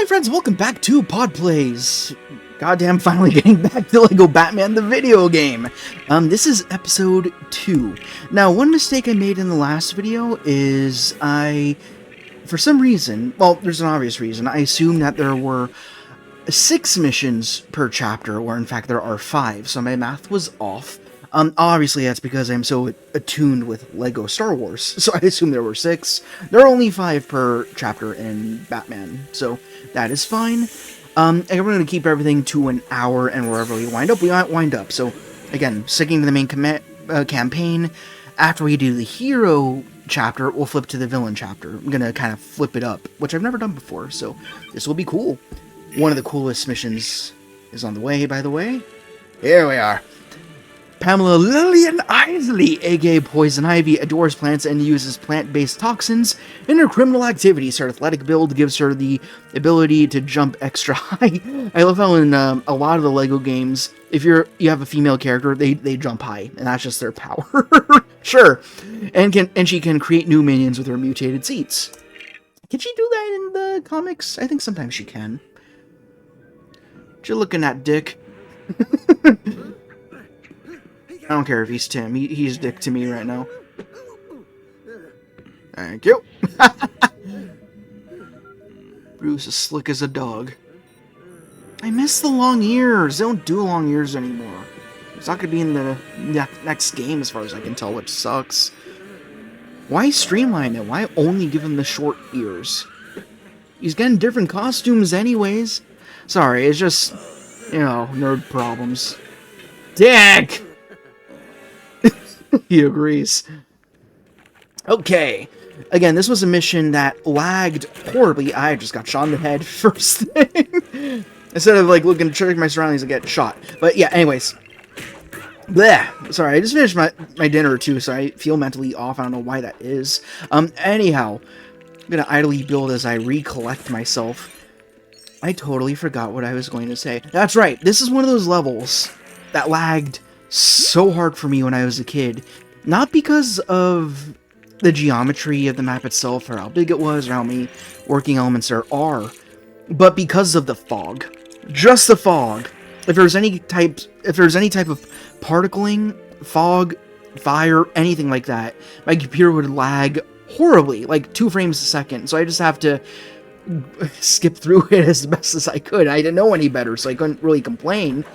my friends, welcome back to Pod Plays. Goddamn, finally getting back to LEGO Batman the video game. This is episode 2. Now, one mistake I made in the last video is for some reason, well, there's an obvious reason, I assumed that there were 6 missions per chapter, or in fact there are 5, so my math was off. Obviously that's because I'm so attuned with LEGO Star Wars, so I assume there were 6. There are only 5 per chapter in Batman, so that is fine. And we're going to keep everything to an hour, and wherever we wind up, So, again, sticking to the main campaign. After we do the hero chapter, we'll flip to the villain chapter. I'm going to kind of flip it up, which I've never done before, so this will be cool. One of the coolest missions is on the way, by the way. Here we are. Pamela Lillian Isley, aka Poison Ivy, adores plants and uses plant-based toxins in her criminal activities. Her athletic build gives her the ability to jump extra high. I love how in a lot of the LEGO games, if you have a female character, they jump high, and that's just their power. Sure. And she can create new minions with her mutated seeds. Can she do that in the comics? I think sometimes she can. What you looking at, Dick? I don't care if he's Tim. He's Dick to me right now. Thank you. Bruce is slick as a dog. I miss the long ears. They don't do long ears anymore. It's not going to be in the next game as far as I can tell, which sucks. Why streamline it? Why only give him the short ears? He's getting different costumes anyways. Sorry, it's just, nerd problems. Dick! He agrees. Okay. Again, this was a mission that lagged horribly. I just got shot in the head first thing. Instead of, looking to check my surroundings and get shot. But, yeah, anyways. Bleh. Sorry, I just finished my dinner, too, so I feel mentally off. I don't know why that is. Anyhow. I'm gonna idly build as I recollect myself. I totally forgot what I was going to say. That's right. This is one of those levels that lagged so hard for me when I was a kid. Not because of the geometry of the map itself, or how big it was, or how many working elements there are, but because of the fog. Just the fog. If there's any type of particling, fog, fire, anything like that, my computer would lag horribly, like 2 frames a second. So I just have to skip through it as best as I could. I didn't know any better, so I couldn't really complain.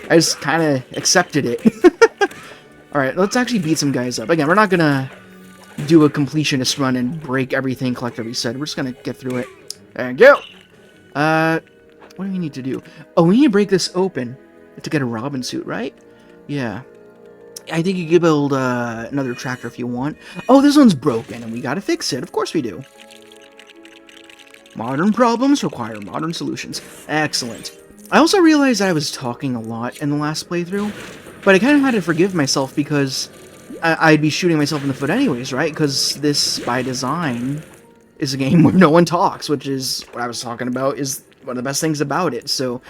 I just kind of accepted it. Alright, let's actually beat some guys up. Again, we're not gonna do a completionist run and break everything, collect every set. We're just gonna get through it. Thank you! What do we need to do? Oh, we need to break this open to get a Robin suit, right? Yeah. I think you could build another tractor if you want. Oh, this one's broken, and we gotta fix it. Of course we do. Modern problems require modern solutions. Excellent. I also realized I was talking a lot in the last playthrough, but I kind of had to forgive myself because I'd be shooting myself in the foot anyways, right? Because this, by design, is a game where no one talks, which is what I was talking about, is one of the best things about it. So,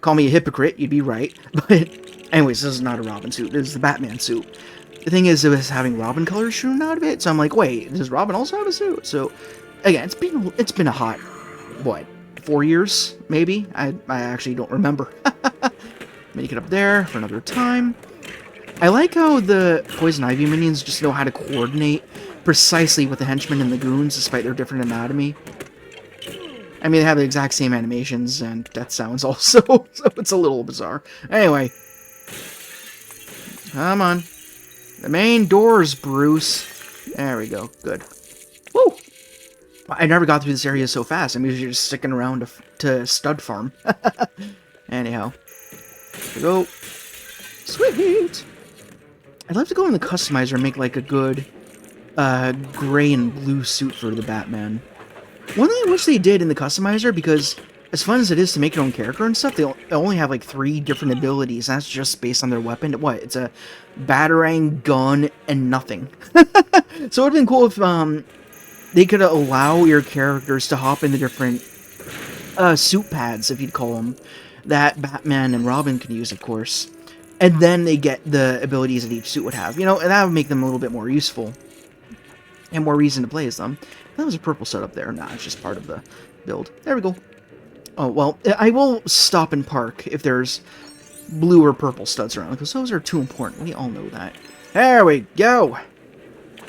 call me a hypocrite, you'd be right. But, anyways, this is not a Robin suit. This is the Batman suit. The thing is, it was having Robin colors shown out of it, so I'm like, wait, does Robin also have a suit? So, again, it's been a hot, what, 4 years, maybe? I actually don't remember. Make it up there for another time. I like how the Poison Ivy minions just know how to coordinate precisely with the henchmen and the goons, despite their different anatomy. I mean, they have the exact same animations and death sounds also, so it's a little bizarre. Anyway. Come on. The main doors, Bruce. There we go. Good. Woo! I never got through this area so fast. I'm usually just sticking around to Stud Farm. Anyhow. Here we go. Sweet! I'd love to go in the customizer and make like a good gray and blue suit for the Batman. One thing I wish they did in the customizer, because as fun as it is to make your own character and stuff, they only have like 3 different abilities. That's just based on their weapon. What? It's a batarang, gun, and nothing. So it would have been cool if they could allow your characters to hop into different suit pads, if you'd call them, that Batman and Robin can use, of course. And then they get the abilities that each suit would have. And that would make them a little bit more useful. And more reason to play as them. That was a purple setup there. Nah, it's just part of the build. There we go. Oh, well, I will stop and park if there's blue or purple studs around, because those are too important. We all know that. There we go!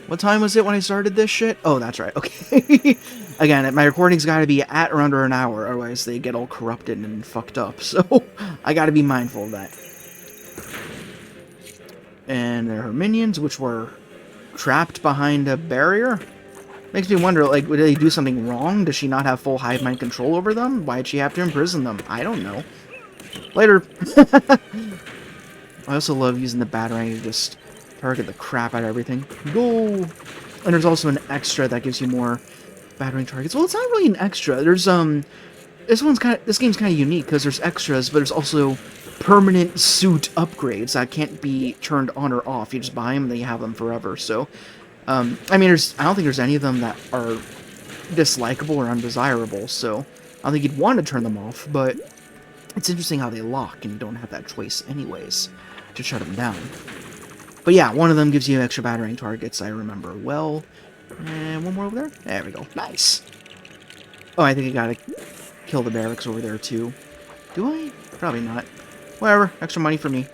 What time was it when I started this shit? Oh, that's right. Okay. Again, my recording's got to be at or under an hour, otherwise they get all corrupted and fucked up. So, I got to be mindful of that. And there are her minions, which were trapped behind a barrier. Makes me wonder, like, did they do something wrong? Does she not have full hive mind control over them? Why'd she have to imprison them? I don't know. Later. I also love using the Batarang to just target the crap out of everything. Go! And there's also an extra that gives you more Batarang targets. Well, it's not really an extra. There's, this game's kind of unique, because there's extras, but there's also permanent suit upgrades that can't be turned on or off. You just buy them and then you have them forever. So, I mean, I don't think there's any of them that are dislikable or undesirable, so I don't think you'd want to turn them off, but it's interesting how they lock and you don't have that choice anyways to shut them down. But yeah, one of them gives you extra Batarang targets, I remember well. And one more over there. There we go. Nice. Oh, I think I gotta kill the barracks over there too. Do I? Probably not. Whatever. Extra money for me.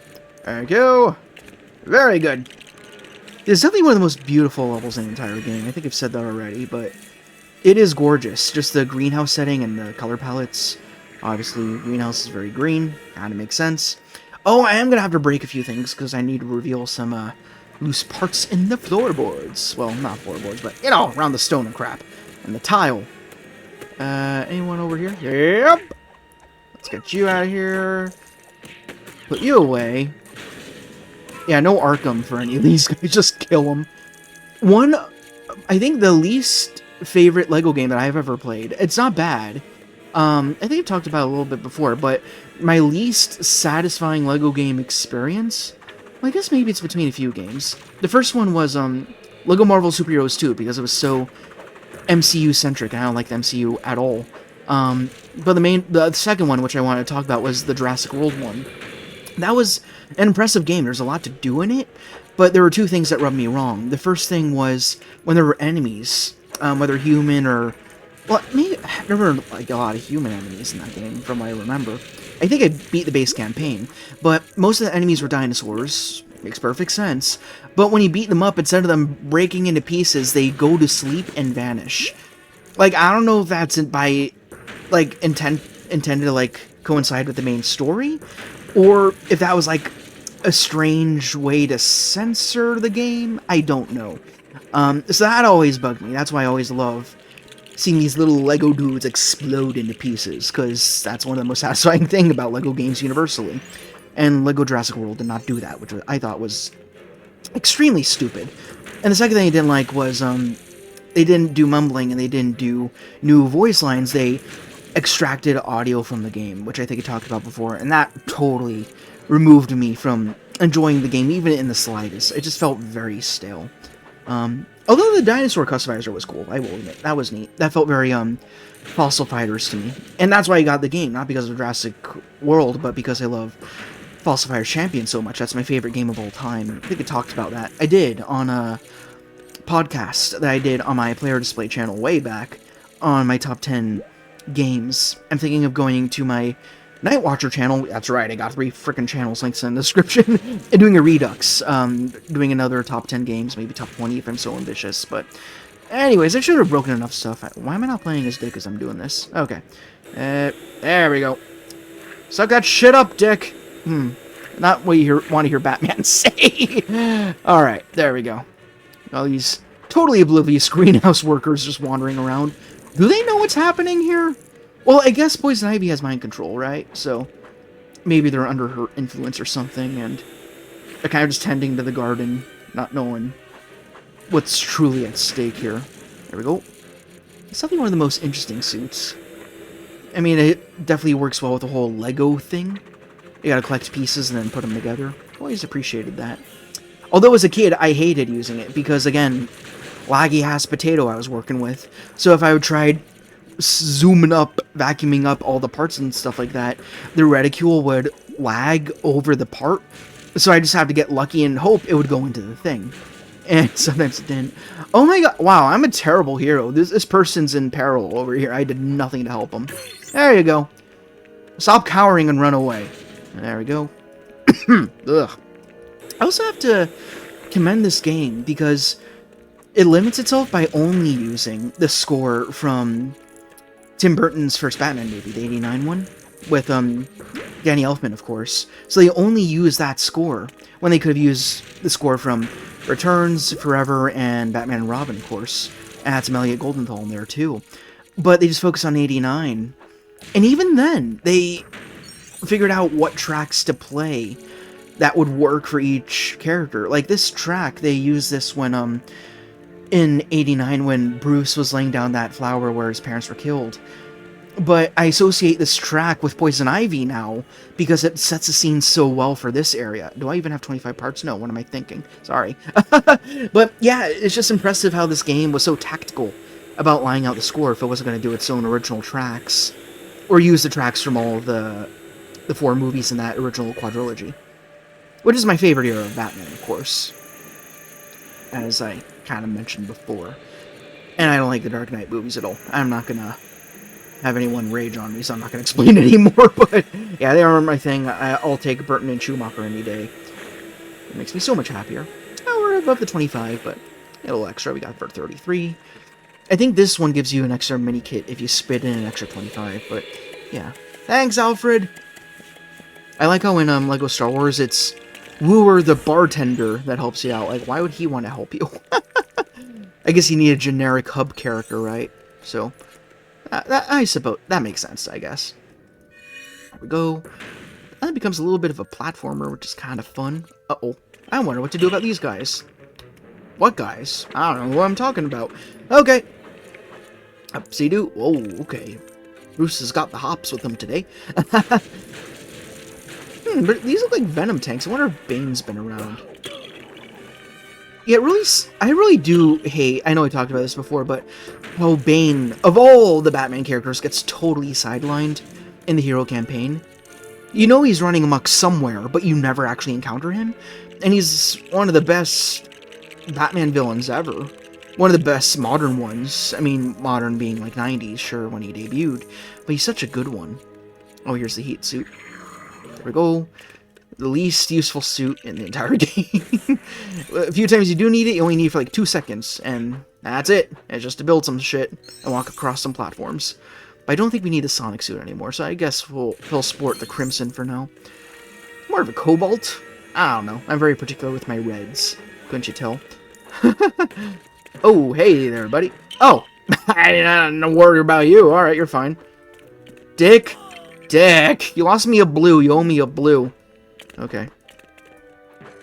There we go. Very good. It's definitely one of the most beautiful levels in the entire game. I think I've said that already, but it is gorgeous. Just the greenhouse setting and the color palettes. Obviously, greenhouse is very green. Kind of makes sense. Oh, I am going to have to break a few things because I need to reveal some loose parts in the floorboards. Well, not floorboards, but, you know, around the stone and crap. And the tile. Anyone over here? Yep. Let's get you out of here. Put you away. Yeah, no Arkham for any of these guys. Just kill them. I think the least favorite LEGO game that I've ever played. It's not bad. I think I've talked about it a little bit before, but my least satisfying LEGO game experience, well, I guess maybe it's between a few games. The first one was LEGO Marvel Super Heroes 2, because it was so MCU-centric, and I don't like the MCU at all. But the second one, which I wanted to talk about, was the Jurassic World one. That was an impressive game. There's a lot to do in it, but there were two things that rubbed me wrong. The first thing was when there were enemies, whether human or... Well, maybe... There were like, a lot of human enemies in that game, from what I remember. I think I beat the base campaign, but most of the enemies were dinosaurs. Makes perfect sense. But when you beat them up, instead of them breaking into pieces, they go to sleep and vanish. Like, I don't know if that's by, like, intended to, like, coincide with the main story, or if that was, like, a strange way to censor the game. I don't know. So that always bugged me. That's why I always love seeing these little LEGO dudes explode into pieces, because that's one of the most satisfying things about LEGO games universally. And LEGO Jurassic World did not do that, which I thought was extremely stupid. And the second thing I didn't like was, they didn't do mumbling and they didn't do new voice lines. They extracted audio from the game, which I think I talked about before, and that totally removed me from enjoying the game, even in the slightest. It just felt very stale. Although the dinosaur customizer was cool, I will admit, that was neat. That felt very, Fossil Fighters to me. And that's why I got the game, not because of Jurassic World, but because I love Fossil Fighters Champion so much. That's my favorite game of all time. I think I talked about that. I did on a podcast that I did on my Player Display channel way back on my top 10 games. I'm thinking of going to my Night Watcher channel. That's right, I got 3 freaking channels, links in the description, and doing a redux. Doing another top 10 games, maybe top 20 if I'm so ambitious, but anyways, I should have broken enough stuff. Why am I not playing as Dick as I'm doing this? Okay. There we go. Suck that shit up, Dick! Not what you want to hear Batman say. Alright, there we go. All these totally oblivious greenhouse workers just wandering around. Do they know what's happening here? Well, I guess Poison Ivy has mind control, right? So maybe they're under her influence or something, and they're kind of just tending to the garden, not knowing what's truly at stake here. There we go. It's definitely one of the most interesting suits. I mean, it definitely works well with the whole Lego thing. You gotta collect pieces and then put them together. Always appreciated that. Although as a kid, I hated using it because, again, laggy-ass potato I was working with. So if I would try zooming up, vacuuming up all the parts and stuff like that, the reticule would lag over the part. So I just have to get lucky and hope it would go into the thing. And sometimes it didn't. Oh my god, wow, I'm a terrible hero. This person's in peril over here. I did nothing to help him. There you go. Stop cowering and run away. There we go. Ugh. I also have to commend this game because it limits itself by only using the score from Tim Burton's first Batman movie, the 89 one, with Danny Elfman, of course. So they only use that score when they could have used the score from Returns, Forever, and Batman and Robin, of course. And had some Elliot Goldenthal in there, too. But they just focused on 89. And even then, they figured out what tracks to play that would work for each character. Like, this track, they used this when, in 89, when Bruce was laying down that flower where his parents were killed. But I associate this track with Poison Ivy now, because it sets the scene so well for this area. Do I even have 25 parts? No, what am I thinking? Sorry. But yeah, it's just impressive how this game was so tactical about laying out the score if it wasn't going to do its own original tracks, or use the tracks from all of the 4 movies in that original quadrilogy. Which is my favorite era of Batman, of course, as I kind of mentioned before. And I don't like the Dark Knight movies at all. I'm not going to have anyone rage on me, so I'm not going to explain it anymore, but yeah, they are my thing. I'll take Burton and Schumacher any day. It makes me so much happier. Oh, we're above the 25, but a little extra. We got for 33. I think this one gives you an extra mini kit if you spit in an extra 25, but yeah. Thanks, Alfred! I like how in Lego Star Wars, it's Wooer the bartender that helps you out. Like, why would he want to help you? I guess you need a generic hub character, right? So, I suppose that makes sense, I guess. There we go. That becomes a little bit of a platformer, which is kind of fun. Uh-oh. I wonder what to do about these guys. What guys? I don't know what I'm talking about. Okay. Upsie-doo. Oh, okay. Bruce has got the hops with him today. But these look like Venom tanks. I wonder if Bane's been around. Yeah, I really do hate, I know I talked about this before, but how Bane, of all the Batman characters, gets totally sidelined in the hero campaign. You know he's running amok somewhere, but you never actually encounter him. And he's one of the best Batman villains ever. One of the best modern ones. I mean, modern being like 90s, sure, when he debuted. But he's such a good one. Oh, here's the heat suit. There we go. The least useful suit in the entire game. A few times you do need it, you only need it for like 2 seconds, and that's it. It's just to build some shit and walk across some platforms. But I don't think we need the Sonic suit anymore, so I guess we'll sport the Crimson for now. More of a Cobalt? I don't know. I'm very particular with my reds. Couldn't you tell? Oh, hey there, buddy. Oh! I didn't worry about you. Alright, you're fine. Dick! Dick! You lost me a blue. You owe me a blue. Okay.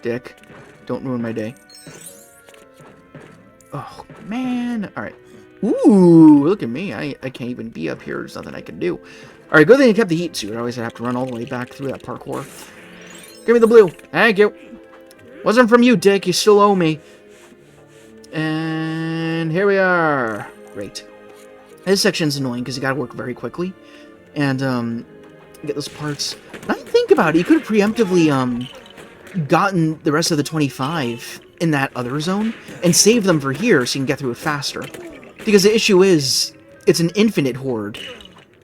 Dick. Don't ruin my day. Oh, man. Alright. Ooh, look at me. I can't even be up here. There's nothing I can do. Alright, good thing I kept the heat suit. Otherwise I'd have to run all the way back through that parkour. Give me the blue. Thank you. Wasn't from you, Dick. You still owe me. And here we are. Great. This section's annoying because you gotta work very quickly. And, get those parts. Now you think about it, you could have preemptively, gotten the rest of the 25 in that other zone and saved them for here so you can get through it faster. Because the issue is, it's an infinite horde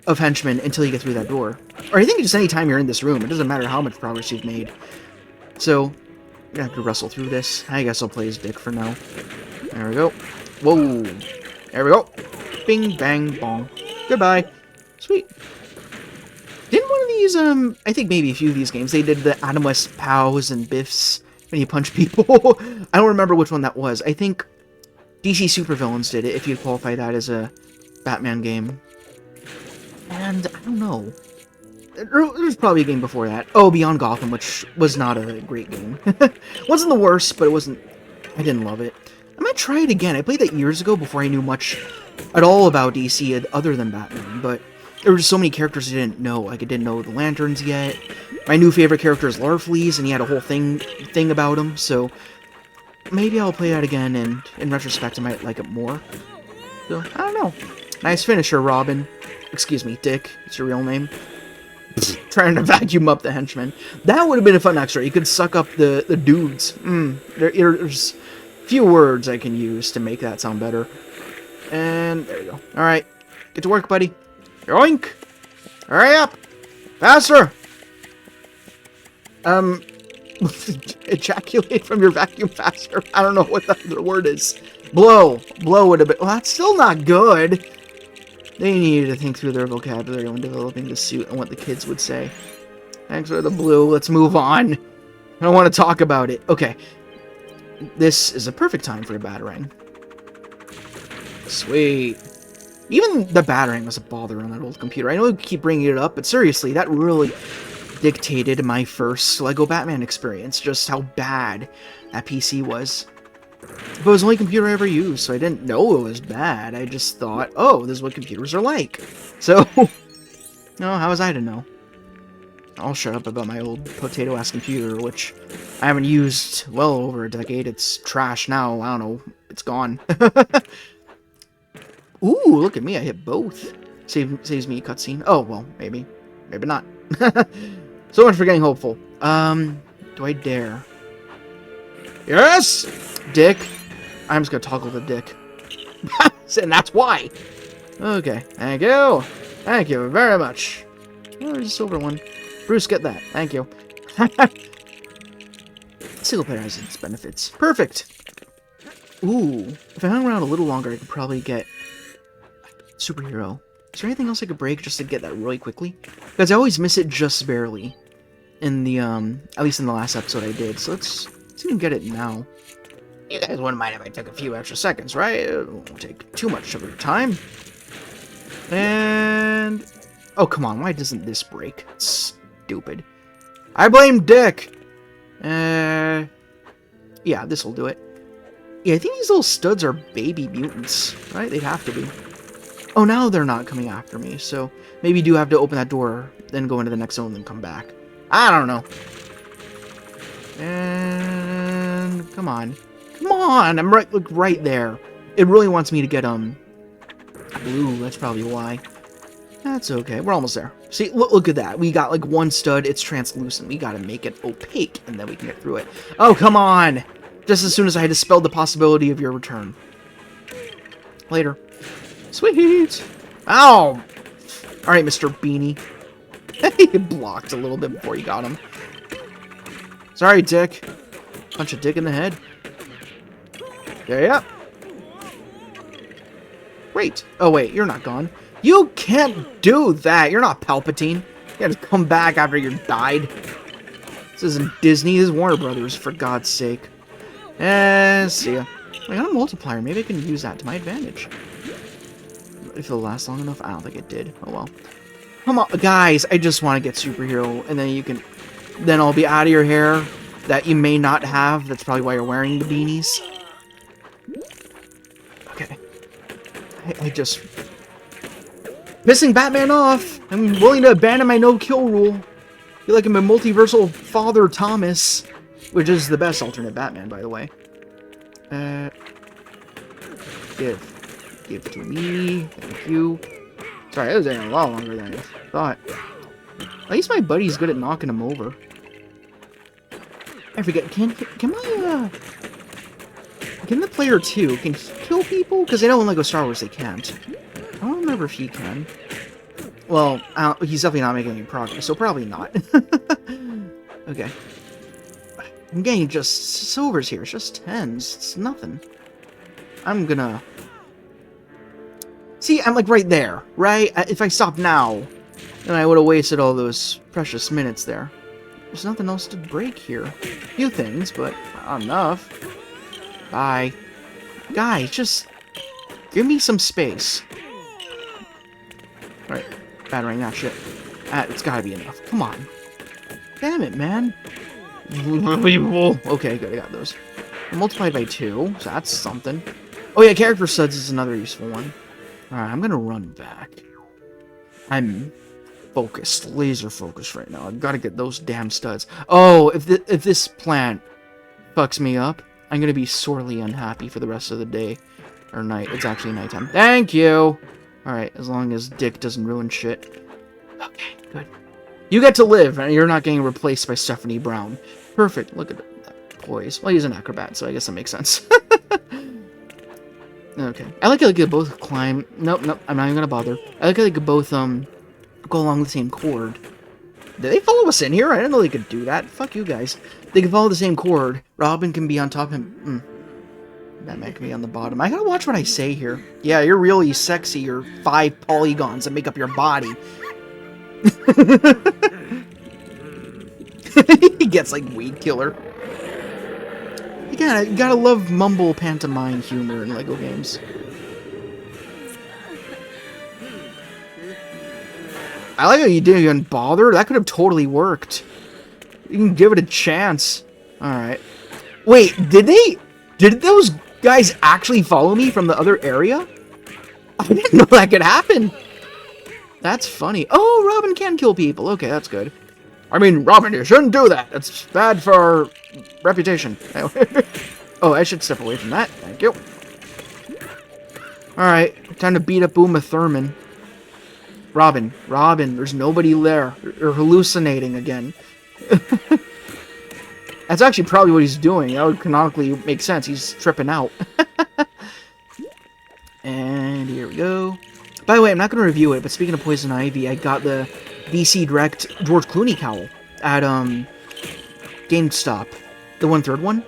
of henchmen until you get through that door. Or I think just any time you're in this room, it doesn't matter how much progress you've made. So, I'm gonna have to wrestle through this. I guess I'll play as Dick for now. There we go. Whoa. There we go. Bing, bang, bong. Goodbye. Sweet. Didn't one of these, I think maybe a few of these games, they did the Adam West pows and biffs when you punch people. I don't remember which one that was. I think DC Supervillains did it, if you'd qualify that as a Batman game. And, I don't know. There was probably a game before that. Oh, Beyond Gotham, which was not a great game. Wasn't the worst, but it wasn't... I didn't love it. I might try it again. I played that years ago before I knew much at all about DC other than Batman, but there were just so many characters I didn't know. Like, I didn't know the Lanterns yet. My new favorite character is Larfleeze, and he had a whole thing about him, so maybe I'll play that again, and in retrospect, I might like it more. So, I don't know. Nice finisher, Robin. Excuse me, Dick. It's your real name. Trying to vacuum up the henchmen. That would have been a fun extra. You could suck up the dudes. There's few words I can use to make that sound better. And there you go. Alright. Get to work, buddy. Yoink! Hurry up! Faster! Ejaculate from your vacuum faster. I don't know what the other word is. Blow. Blow would have been... Well, that's still not good. They needed to think through their vocabulary when developing the suit and what the kids would say. Thanks for the blue. Let's move on. I don't want to talk about it. Okay. This is a perfect time for a batarang. Sweet. Even the batarang was a bother on that old computer. I know we keep bringing it up, but seriously, that really dictated my first LEGO Batman experience. Just how bad that PC was. But it was the only computer I ever used, so I didn't know it was bad. I just thought, oh, this is what computers are like. So, no, how was I to know? I'll shut up about my old potato-ass computer, which I haven't used well over a decade. It's trash now. I don't know. It's gone. Ooh, look at me. I hit both. Saves me a cutscene. Oh, well, maybe. Maybe not. So much for getting hopeful. Do I dare? Yes! Dick. I'm just gonna toggle the dick. And that's why. Okay. Thank you. Thank you very much. Oh, there's a silver one. Bruce, get that. Thank you. Single player has its benefits. Perfect. Ooh. If I hung around a little longer, I could probably get superhero. Is there anything else I could break just to get that really quickly? Because I always miss it just barely. In the, at least in the last episode I did. So let's even get it now. You guys wouldn't mind if I took a few extra seconds, right? It won't take too much of your time. And... oh, come on. Why doesn't this break? It's stupid. I blame Dick! Yeah, this will do it. Yeah, I think these little studs are baby mutants, right? They'd have to be. Oh, now they're not coming after me, so maybe you do have to open that door, then go into the next zone, then come back. I don't know. And... come on. Come on! I'm right, look, right there. It really wants me to get, blue. That's probably why. That's okay. We're almost there. See, look at that. We got, like, one stud. It's translucent. We gotta make it opaque, and then we can get through it. Oh, come on! Just as soon as I had dispelled the possibility of your return. Later. Sweet! Ow! Alright, Mr. Beanie. He blocked a little bit before you got him. Sorry, Dick. Punch a dick in the head. Yeah. Great. Oh, wait, you're not gone. You can't do that. You're not Palpatine. You gotta come back after you died. This isn't Disney. This is Warner Brothers, for God's sake. See ya. I got a multiplier. Maybe I can use that to my advantage. If it'll last long enough. I don't think it did. Oh, well. Come on, guys. I just want to get superhero, and then you can... then I'll be out of your hair that you may not have. That's probably why you're wearing the beanies. Okay. I just... pissing Batman off. I'm willing to abandon my no-kill rule. I feel like I'm a multiversal Father Thomas. Which is the best alternate Batman, by the way. Give to me. Thank you. Sorry, that was taking a lot longer than I thought. At least my buddy's good at knocking him over. I forget, can the player 2, can he kill people? Because I know in LEGO Star Wars they can't. I don't remember if he can. Well, he's definitely not making any progress, so probably not. Okay. I'm getting just silvers here. It's just 10s. It's nothing. I'm gonna... see, I'm like right there, right? If I stop now, then I would have wasted all those precious minutes there. There's nothing else to break here. A few things, but not enough. Bye. Guys, just give me some space. Alright, battering that shit. It's gotta be enough. Come on. Damn it, man. Okay, good, I got those. Multiplied by 2, so that's something. Oh yeah, character studs is another useful one. Alright, I'm gonna run back. I'm focused, laser focused right now. I've got to get those damn studs. Oh, if this plant fucks me up, I'm gonna be sorely unhappy for the rest of the day. Or night. It's actually nighttime. Thank you! Alright, as long as Dick doesn't ruin shit. Okay, good. You get to live, and you're not getting replaced by Stephanie Brown. Perfect. Look at that poise. Well, he's an acrobat, so I guess that makes sense. Okay. I like how they could both climb... Nope, I'm not even gonna bother. I like how they could both, go along the same chord. Did they follow us in here? I didn't know they could do that. Fuck you guys. They can follow the same cord. Robin can be on top of him. Batman can be on the bottom. I gotta watch what I say here. Yeah, you're really sexy. You're 5 polygons that make up your body. He gets like weed killer. You gotta love mumble pantomime humor in LEGO games. I like how you didn't even bother. That could have totally worked. You can give it a chance. Alright. Wait, did those guys actually follow me from the other area? I didn't know that could happen. That's funny. Oh, Robin can kill people. Okay, that's good. I mean, Robin, you shouldn't do that. That's bad for our reputation. Oh, I should step away from that. Thank you. Alright, time to beat up Uma Thurman. Robin, there's nobody there. You're hallucinating again. That's actually probably what he's doing. That would canonically make sense. He's tripping out. And here we go. By the way, I'm not going to review it, but speaking of Poison Ivy, I got the DC Direct George Clooney cowl at GameStop. The 1/3 one.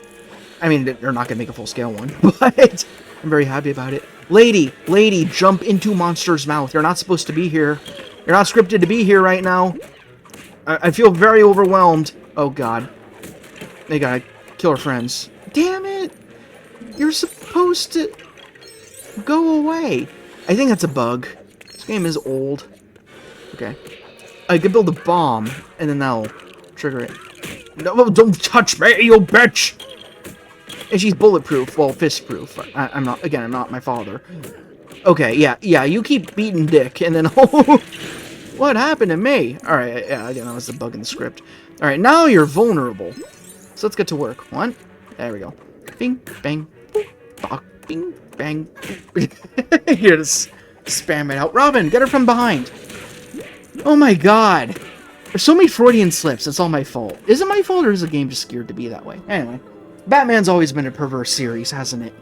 I mean, they're not going to make a full-scale one, but I'm very happy about it. Lady, jump into Monster's mouth. You're not supposed to be here. You're not scripted to be here right now. I feel very overwhelmed. Oh, God. They gotta kill her friends. Damn it! You're supposed to go away. I think that's a bug. This game is old. Okay. I could build a bomb, and then that'll trigger it. No, don't touch me, you bitch! And she's bulletproof. Well, fist-proof. I'm not, again, I'm not my father. Okay, yeah, you keep beating dick, and then, what happened to me? Alright, yeah, again, that was the bug in the script. Alright, now you're vulnerable. So let's get to work. One. There we go. Bing, bang, boop, bok, bing, bang, boop. You just spam it out. Robin, get her from behind. Oh my god. There's so many Freudian slips. It's all my fault. Is it my fault, or is the game just scared to be that way? Anyway. Batman's always been a perverse series, hasn't it?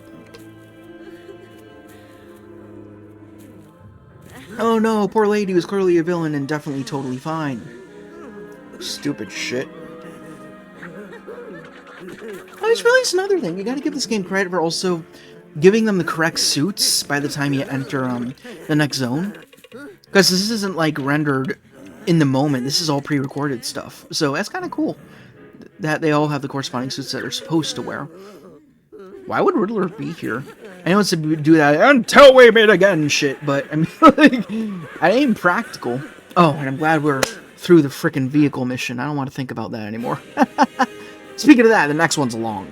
Oh no, poor lady was clearly a villain and definitely totally fine. Stupid shit. Oh, it's really another thing. You gotta give this game credit for also giving them the correct suits by the time you enter the next zone. Because this isn't like rendered in the moment. This is all pre-recorded stuff. So that's kind of cool that they all have the corresponding suits that they're supposed to wear. Why would Riddler be here? I know it's to do that until we meet again shit, but I mean, like, I ain't practical. Oh, and I'm glad we're through the frickin' vehicle mission. I don't want to think about that anymore. Speaking of that, the next one's long.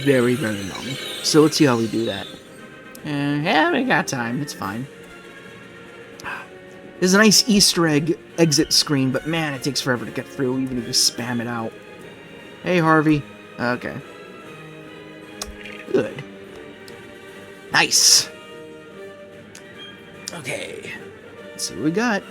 Very, very long. So let's see how we do that. Yeah, we got time. It's fine. There's a nice Easter egg exit screen, but man, it takes forever to get through, even if you spam it out. Hey, Harvey. Okay. Good. Nice. Okay. Let's see what we got.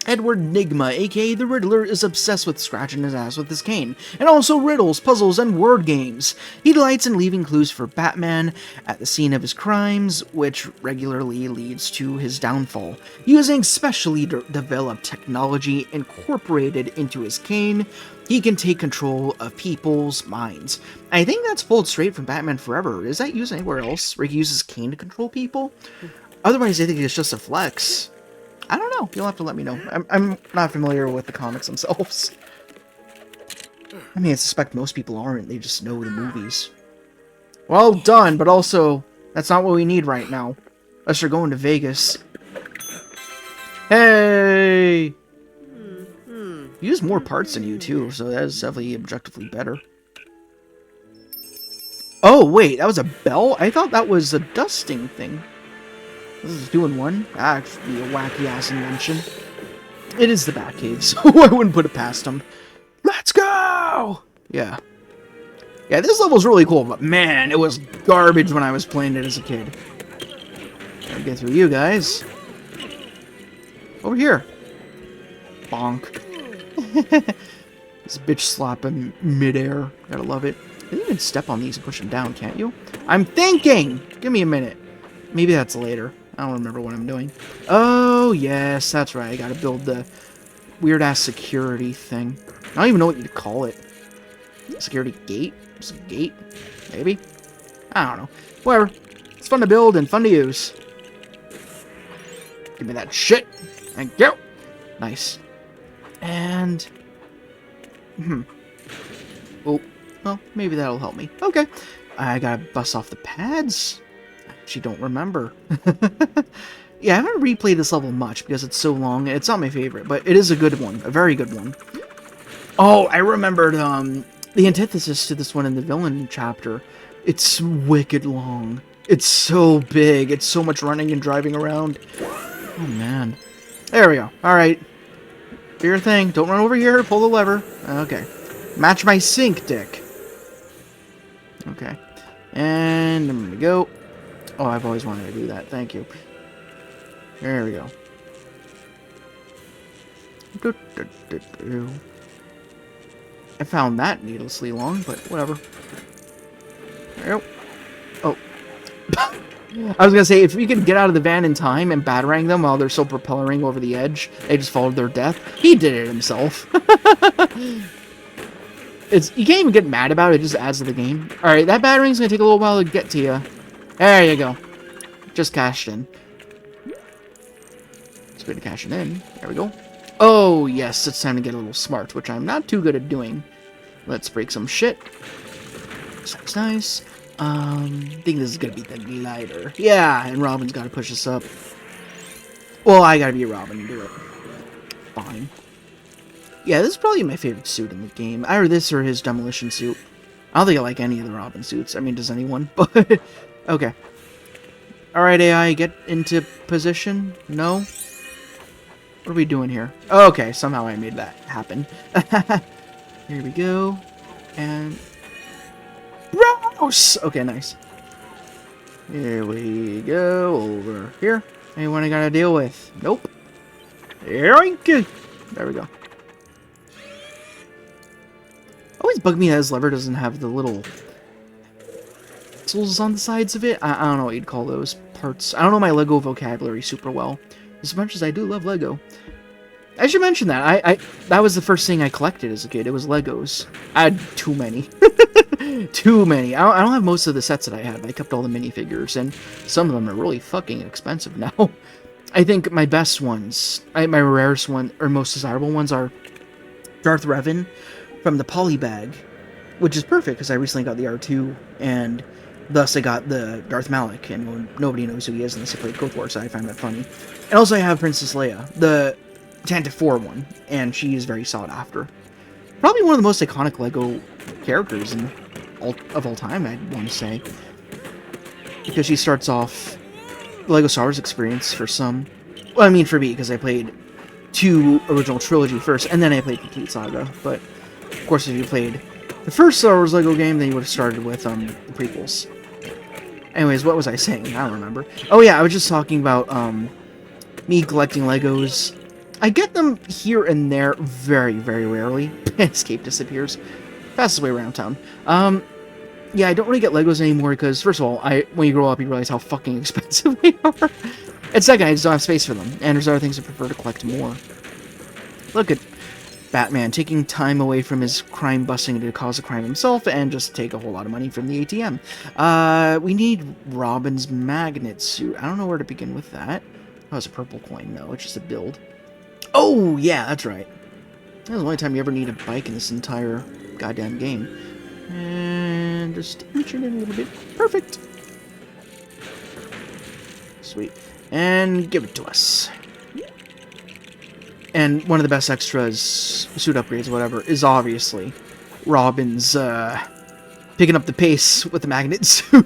Edward Nygma, aka the Riddler, is obsessed with scratching his ass with his cane, and also riddles, puzzles, and word games. He delights in leaving clues for Batman at the scene of his crimes, which regularly leads to his downfall. Using specially developed technology incorporated into his cane, he can take control of people's minds. I think that's pulled straight from Batman Forever. Is that used anywhere else, where he uses cane to control people? Otherwise, I think it's just a flex. I don't know. You'll have to let me know. I'm not familiar with the comics themselves. I mean, I suspect most people aren't. They just know the movies. Well done, but also, that's not what we need right now. Unless you're going to Vegas. Hey! You use more parts than you, too, so that is definitely objectively better. Oh, wait, that was a bell? I thought that was a dusting thing. This is 2 in 1. That should be a wacky-ass invention. It is the Batcave, so I wouldn't put it past them. Let's go! Yeah. Yeah, this level's really cool, but man, it was garbage when I was playing it as a kid. Gotta get through you guys. Over here. Bonk. This bitch slap in midair. Gotta love it. You can step on these and push them down, can't you? I'm thinking! Give me a minute. Maybe that's later. I don't remember what I'm doing. Oh, yes, that's right. I gotta build the weird-ass security thing. I don't even know what you'd call it. Security gate? Just a gate? Maybe? I don't know. Whatever. It's fun to build and fun to use. Give me that shit. Thank you. Nice. And... Oh, well, maybe that'll help me. Okay. I gotta bust off the pads. I actually don't remember. Yeah, I haven't replayed this level much because it's so long. It's not my favorite, but it is a good one. A very good one. Oh, I remembered the antithesis to this one in the villain chapter. It's wicked long. It's so big. It's so much running and driving around. Oh, man. There we go. Alright. Do your thing. Don't run over here. Pull the lever. Okay. Match my sink, dick. Okay. And I'm gonna go. Oh, I've always wanted to do that. Thank you. There we go. I found that needlessly long, but whatever. There we go. Oh. I was gonna say, if we could get out of the van in time and batarang them while they're still propellering over the edge, they just followed their death. He did it himself. You can't even get mad about it, it just adds to the game. Alright, that batarang's gonna take a little while to get to you. There you go. Just cashed in. It's good to cash it in. There we go. Oh, yes, it's time to get a little smart, which I'm not too good at doing. Let's break some shit. That's nice. I think this is gonna be the glider. Yeah, and Robin's gotta push us up. Well, I gotta be a Robin and do it. Fine. Yeah, this is probably my favorite suit in the game. Either this or his demolition suit. I don't think I like any of the Robin suits. I mean, does anyone? But, okay. Alright, AI, get into position. No? What are we doing here? Okay, somehow I made that happen. Here we go. And... Gross! Okay, nice. Here we go. Over here. Anyone I gotta deal with? Nope. Yoink! There we go. Always bug me that his lever doesn't have the little pixels on the sides of it. I don't know what you'd call those parts. I don't know my Lego vocabulary super well. As much as I do love Lego. I should mention that. That was the first thing I collected as a kid. It was Legos. I had too many. Too many. I don't have most of the sets that I have. I kept all the minifigures, and some of them are really fucking expensive now. I think my best ones, my rarest one, or most desirable ones are Darth Revan from the Polybag, which is perfect because I recently got the R2, and thus I got the Darth Malak, and nobody knows who he is unless I play Code War, so I find that funny. And also I have Princess Leia, the Tantive 4 one, and she is very sought after. Probably one of the most iconic Lego characters of all time, I'd want to say. Because she starts off the Lego Star Wars experience for some... Well, I mean for me, because I played 2 original trilogy first, and then I played Complete Saga. But, of course, if you played the first Star Wars Lego game, then you would have started with the prequels. Anyways, what was I saying? I don't remember. Oh yeah, I was just talking about me collecting Legos. I get them here and there very, very rarely. Escape disappears. Fastest way around town. Yeah, I don't really get Legos anymore because, first of all, when you grow up, you realize how fucking expensive they are. And second, I just don't have space for them. And there's other things I prefer to collect more. Look at Batman taking time away from his crime busting to cause a crime himself and just take a whole lot of money from the ATM. We need Robin's magnet suit. I don't know where to begin with that. Oh, it's a purple coin. No, it's just a build. Oh, yeah, that's right. That's the only time you ever need a bike in this entire goddamn game. And just reach it in a little bit. Perfect. Sweet. And give it to us. And one of the best extras, suit upgrades, whatever, is obviously Robin's picking up the pace with the magnet suit.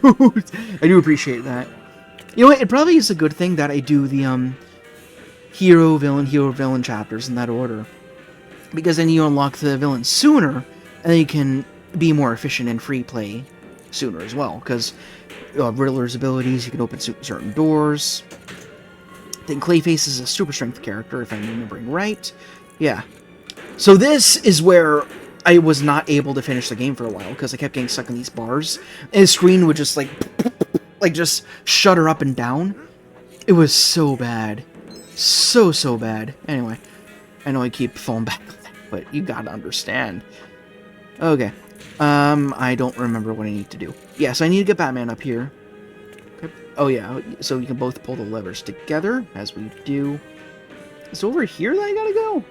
I do appreciate that. You know what? It probably is a good thing that I do the hero villain chapters in that order, because then you unlock the villain sooner, and then you can be more efficient in free play sooner as well. Because Riddler's abilities, you can open certain doors. I think Clayface is a super strength character, if I'm remembering right. Yeah. So this is where I was not able to finish the game for a while, because I kept getting stuck in these bars, and the screen would just, like just shudder up and down. It was so bad. So bad. Anyway. I know I keep falling back on that, but you gotta understand. Okay. I don't remember what I need to do. Yeah, so I need to get Batman up here. Okay. Oh yeah, so we can both pull the levers together, as we do. It's over here that I gotta go?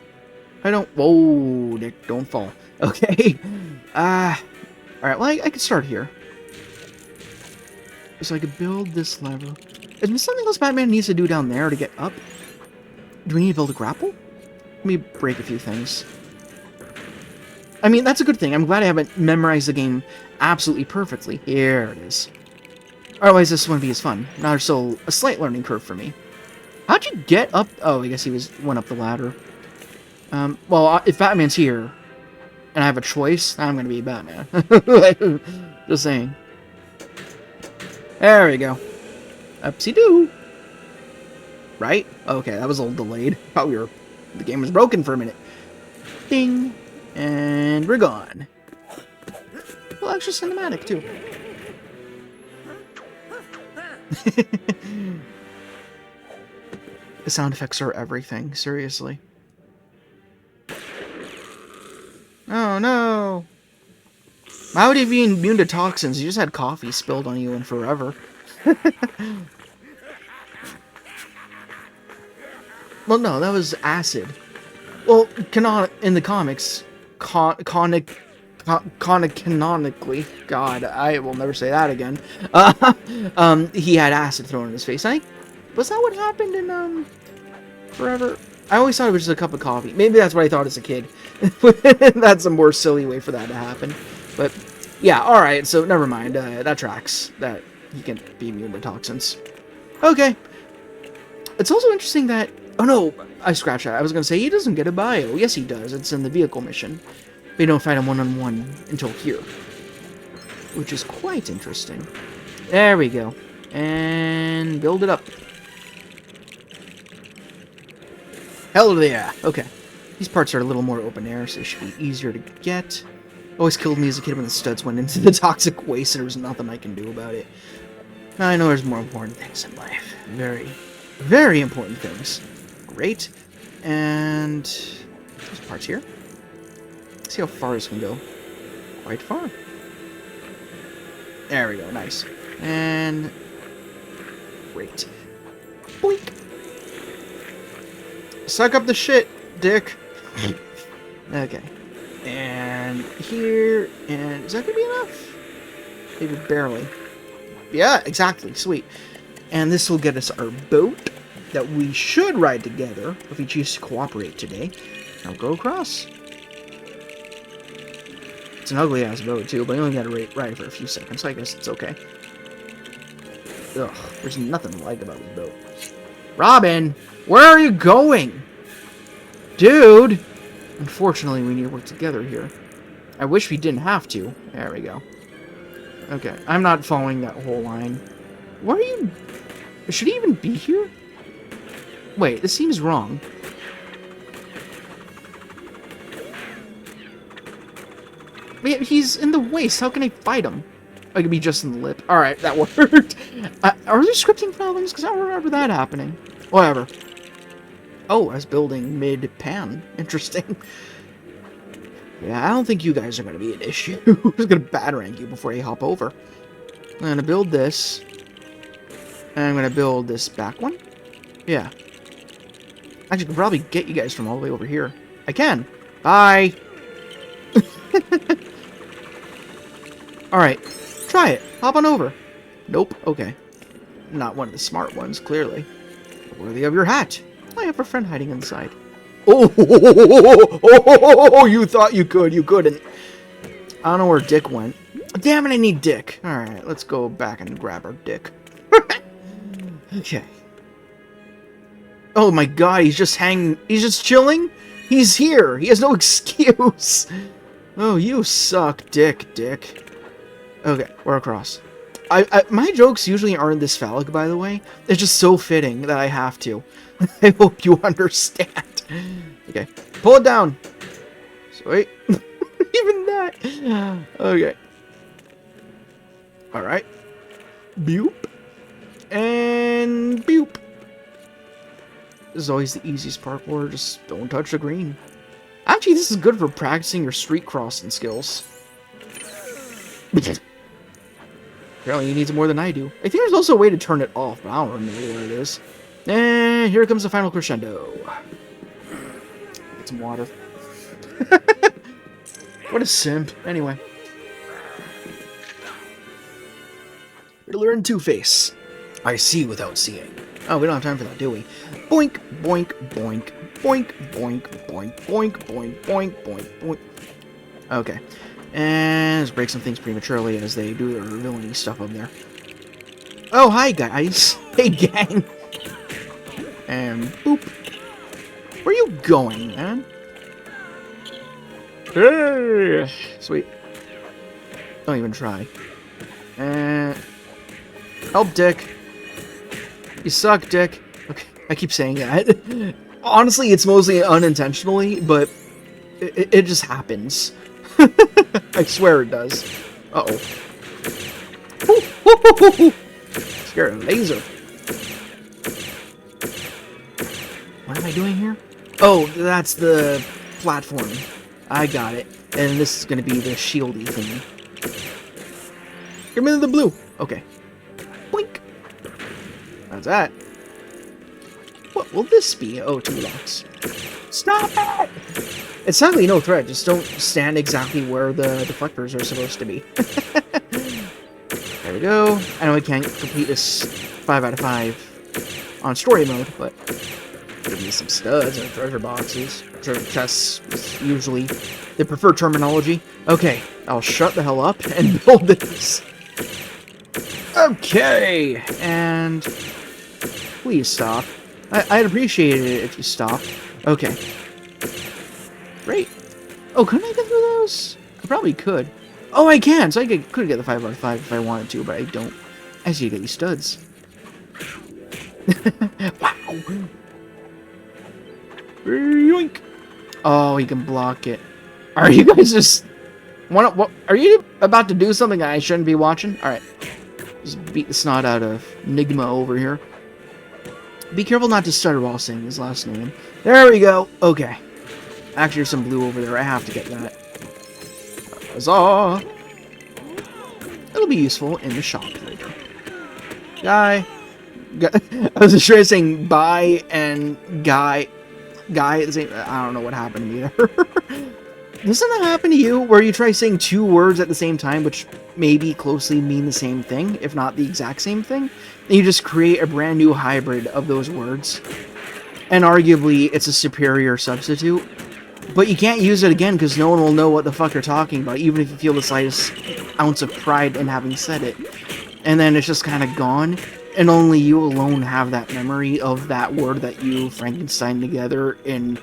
I don't... Whoa, Nick, don't fall. Okay. Alright, well, I could start here. So I could build this lever. Is there something else Batman needs to do down there to get up? Do we need to build a grapple? Let me break a few things. I mean, that's a good thing. I'm glad I haven't memorized the game absolutely perfectly. Here it is. Otherwise, this wouldn't be as fun. Now there's still a slight learning curve for me. How'd you get up? Oh, I guess he went up the ladder. Well, if Batman's here, and I have a choice, I'm gonna be Batman. Just saying. There we go. Upsie-doo. Right? Okay, that was a little delayed. Thought the game was broken for a minute. Ding. And we're gone. Well, extra cinematic, too. The sound effects are everything, seriously. Oh, no. Why would you be immune to toxins? You just had coffee spilled on you in forever. Well, no, that was acid. Well, in the comics, canonically, God, I will never say that again. He had acid thrown in his face. Was that what happened in Forever? I always thought it was just a cup of coffee. Maybe that's what I thought as a kid. That's a more silly way for that to happen. But yeah, all right. So never mind. That tracks. That he can be immune to toxins. Okay. It's also interesting that... Oh no, I scratched that. I was gonna say he doesn't get a bio. Yes, he does. It's in the vehicle mission. We don't fight him one-on-one until here, which is quite interesting. There we go. And build it up. Hell yeah. Okay. These parts are a little more open air, so they should be easier to get. Always killed me as a kid when the studs went into the toxic waste and there was nothing I can do about it. I know there's more important things in life. Very, very important things. Great. And there's parts here. Let's see how far this can go. Quite far. There we go. Nice. And great. Boink. Suck up the shit, dick. Okay. And here, and is that gonna be enough? Maybe barely. Yeah, exactly. Sweet. And this will get us our boat that we should ride together if we choose to cooperate today. Now go across. It's an ugly ass boat too, but I only got to ride for a few seconds, so I guess it's okay. Ugh, there's nothing to like about this boat. Robin, where are you going? Dude! Unfortunately, we need to work together here. I wish we didn't have to. There we go. Okay, I'm not following that whole line. What are you... Should he even be here? Wait, this seems wrong. He's in the waist. How can I fight him? I could be just in the lip. Alright, that worked. Are there scripting problems? Because I don't remember that happening. Whatever. Oh, I was building mid-pan. Interesting. Yeah, I don't think you guys are going to be an issue. I'm just going to batarang you before you hop over. I'm going to build this. And I'm going to build this back one. Yeah. Actually, I can probably get you guys from all the way over here. I can. Bye. Alright. Try it. Hop on over. Nope. Okay. Not one of the smart ones, clearly. Worthy of your hat. I have a friend hiding inside. Oh, you thought you could. You couldn't. I don't know where Dick went. Damn it, I need Dick. Alright, let's go back and grab our Dick. Okay. Oh my god, he's just hanging. He's just chilling? He's here. He has no excuse. Oh, you suck, Dick. Okay, we're across. My jokes usually aren't this phallic, by the way. It's just so fitting that I have to. I hope you understand. Okay, pull it down. Sweet. Even that. Okay. Alright. Boop. And boop. This is always the easiest parkour, just don't touch the green. Actually, this is good for practicing your street crossing skills. Apparently he needs it more than I do. I think there's also a way to turn it off, but I don't remember what it is. And here comes the final crescendo. Get some water. What a simp. Anyway. Riddler and Two-Face. I see without seeing. Oh, we don't have time for that, do we? Boink, boink, boink, boink, boink, boink, boink, boink, boink, boink, boink. Okay. And let's break some things prematurely as they do their villainy stuff up there. Oh, hi, guys. Hey, gang. And boop. Where are you going, man? Hey. Sweet. Don't even try. And help, Dick. You suck, Dick. Okay, I keep saying that. Honestly, it's mostly unintentionally, but it just happens. I swear it does. Uh-oh. Scared of laser. What am I doing here? Oh, that's the platform. I got it. And this is going to be the shieldy thingy. Give me the blue. Okay. Blink. That's that. What will this be? Oh, 2 blocks. Stop it! It's sadly no threat. Just don't stand exactly where the deflectors are supposed to be. There we go. I know I can't complete this 5 out of 5 on story mode, but give me some studs and treasure boxes. Treasure chests is usually the preferred terminology. Okay, I'll shut the hell up and build this. Okay, and please stop. I'd appreciate it if you stopped. Okay. Great. Oh, couldn't I get through those? I probably could. Oh, I can! So I could get the 5 out of 5 if I wanted to, but I don't. I see you get these studs. Wow! Yoink! Oh, he can block it. Are you guys just... What? Are you about to do something I shouldn't be watching? Alright. Just beat the snot out of Nigma over here. Be careful not to stutter while saying his last name. There we go! Okay. Actually, there's some blue over there. I have to get that. Huzzah! It'll be useful in the shop later. Guy. I was just trying to saying bye and guy at the same... I don't know what happened to me there. Doesn't that happen to you, where you try saying 2 words at the same time, which maybe closely mean the same thing, if not the exact same thing? And you just create a brand new hybrid of those words. And arguably, it's a superior substitute. But you can't use it again, because no one will know what the fuck you're talking about, even if you feel the slightest ounce of pride in having said it. And then it's just kind of gone, and only you alone have that memory of that word that you Frankenstein together in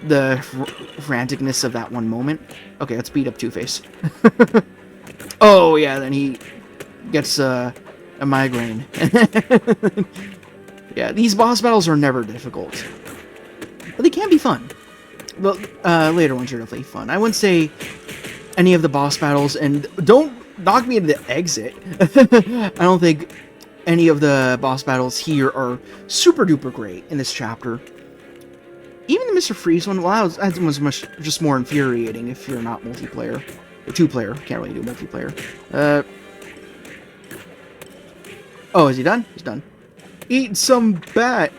the franticness of that one moment. Okay, let's beat up Two-Face. Oh, yeah, then he gets a migraine. Yeah, these boss battles are never difficult. But they can be fun. Well, later ones are definitely fun. I wouldn't say any of the boss battles, and don't knock me into the exit. I don't think any of the boss battles here are super duper great in this chapter. Even the Mr. Freeze one, well, that was much just more infuriating if you're not multiplayer. Or 2-player. Can't really do multiplayer. Oh, is he done? He's done. Eat some bat!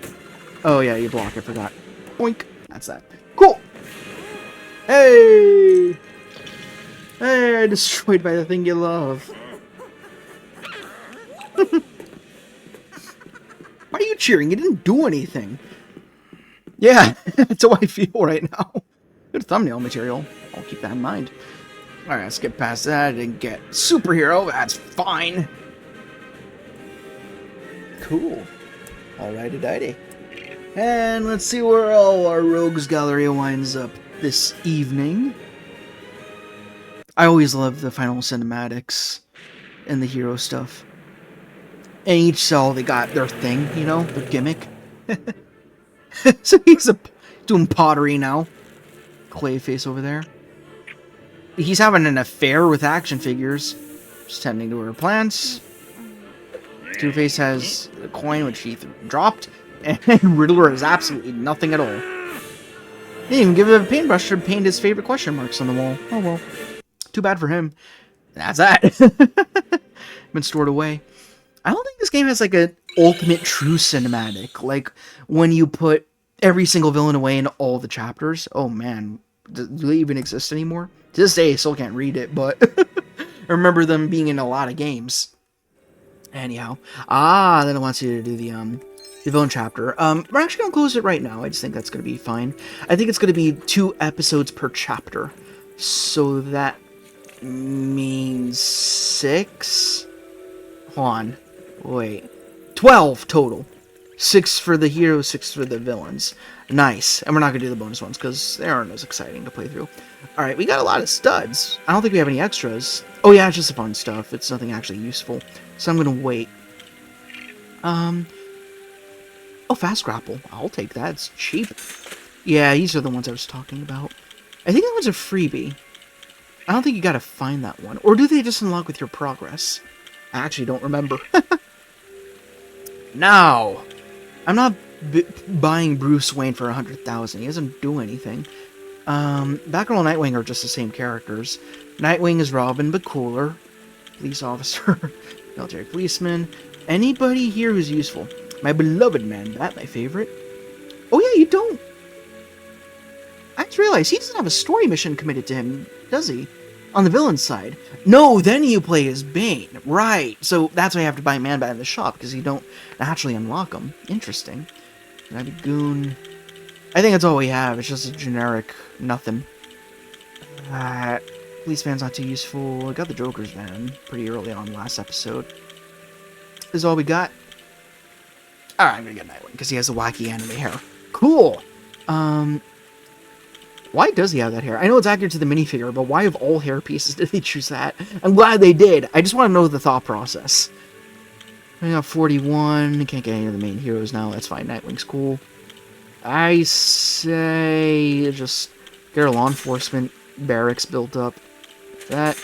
Oh, yeah, you block. I forgot. Boink. That's that. Cool! Hey! Hey, destroyed by the thing you love. Why are you cheering? You didn't do anything. Yeah, that's how I feel right now. Good thumbnail material. I'll keep that in mind. Alright, let's get past that and get superhero. That's fine. Cool. Alrighty-dighty. And let's see where all our rogues gallery winds up this evening. I always love the final cinematics and the hero stuff. And each cell, they got their thing, you know, their gimmick. So he's doing pottery now. Clayface over there. He's having an affair with action figures. Just tending to her plants. Two-Face has a coin which he dropped. And Riddler is absolutely nothing at all. He didn't even give it a paintbrush to paint his favorite question marks on the wall. Oh well. Too bad for him. That's that. Been stored away. I don't think this game has like an ultimate true cinematic. Like when you put every single villain away in all the chapters. Oh man. Do they even exist anymore? To this day, I still can't read it, but I remember them being in a lot of games. Anyhow. Then it wants you to do the villain chapter. We're actually gonna close it right now. I just think that's gonna be fine. I think it's gonna be 2 episodes per chapter. So that means 6? Hold on. Wait. 12 total. 6 for the heroes, 6 for the villains. Nice. And we're not going to do the bonus ones because they aren't as exciting to play through. Alright, we got a lot of studs. I don't think we have any extras. Oh yeah, it's just the fun stuff. It's nothing actually useful. So I'm going to wait. Oh, fast grapple. I'll take that. It's cheap. Yeah, these are the ones I was talking about. I think that one's a freebie. I don't think you got to find that one. Or do they just unlock with your progress? I actually don't remember. Now, I'm not buying Bruce Wayne for 100,000. He doesn't do anything. Batgirl and Nightwing are just the same characters. Nightwing is Robin, but cooler. Police officer, military policeman. Anybody here who's useful. My beloved Man Bat, my favorite. Oh yeah, you don't. I just realized he doesn't have a story mission committed to him, does he? On the villain side. No, then you play as Bane. Right. So that's why you have to buy Man-Bat in the shop, because you don't naturally unlock them. Interesting. Goon. I think that's all we have. It's just a generic nothing. Police van's not too useful. I got the Joker's van pretty early on last episode. This is all we got. Alright, I'm gonna get Nightwing, because he has a wacky anime hair. Cool! Why does he have that hair? I know it's accurate to the minifigure, but why of all hair pieces did they choose that? I'm glad they did. I just want to know the thought process. I got 41. Can't get any of the main heroes now. That's fine. Nightwing's cool. I say just get our law enforcement barracks built up. That.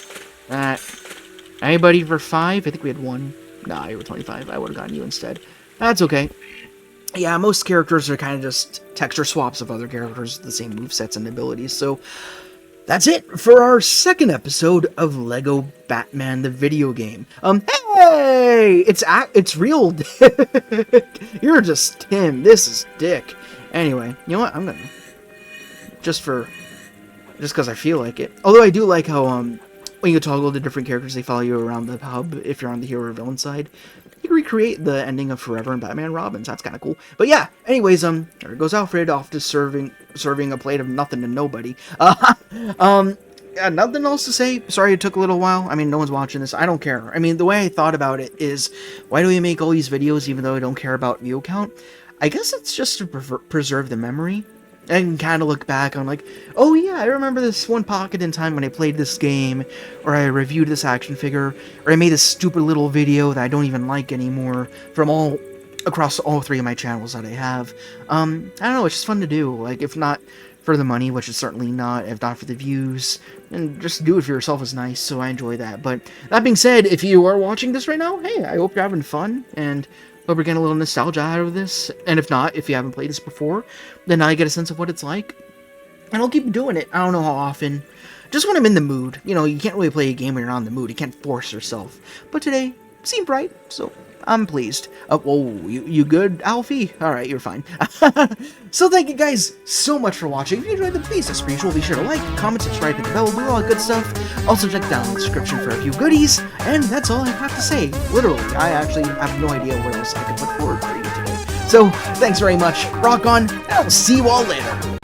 Anybody for 5? I think we had 1. Nah, you were 25. I would have gotten you instead. That's okay. Yeah, most characters are kind of just texture swaps of other characters with the same movesets and abilities, so that's it for our second episode of Lego Batman the video game. Hey! It's real Dick! You're just Tim, this is Dick. Anyway, you know what, I'm gonna... Just because I feel like it. Although I do like how, when you toggle the different characters, they follow you around the hub if you're on the hero or villain side. You can recreate the ending of Forever and Batman Robins. That's kind of cool. But yeah, anyways, there goes Alfred off to serving a plate of nothing to nobody. Yeah, nothing else to say. Sorry it took a little while. I mean, no one's watching this. I don't care. I mean, the way I thought about it is, why do we make all these videos even though I don't care about view count? I guess it's just to preserve the memory. And kind of look back on like, oh yeah, I remember this one pocket in time when I played this game, or I reviewed this action figure, or I made this stupid little video that I don't even like anymore from across all 3 of my channels that I have. I don't know, it's just fun to do. Like, if not for the money, which is certainly not, if not for the views, and just do it for yourself is nice, so I enjoy that. But that being said, if you are watching this right now, hey, I hope you're having fun, and hope you're getting a little nostalgia out of this. And if not, if you haven't played this before, then now you get a sense of what it's like. And I'll keep doing it. I don't know how often. Just when I'm in the mood. You know, you can't really play a game when you're not in the mood. You can't force yourself. But today seemed right, so I'm pleased. Whoa, you good, Alfie? Alright, you're fine. So thank you guys so much for watching. If you enjoyed, then please, as per usual, be sure to like, comment, subscribe, hit the bell, do all that good stuff. Also check down in the description for a few goodies. And that's all I have to say. Literally, I actually have no idea what else I could put forward for you today. So, thanks very much. Rock on, and I'll see you all later.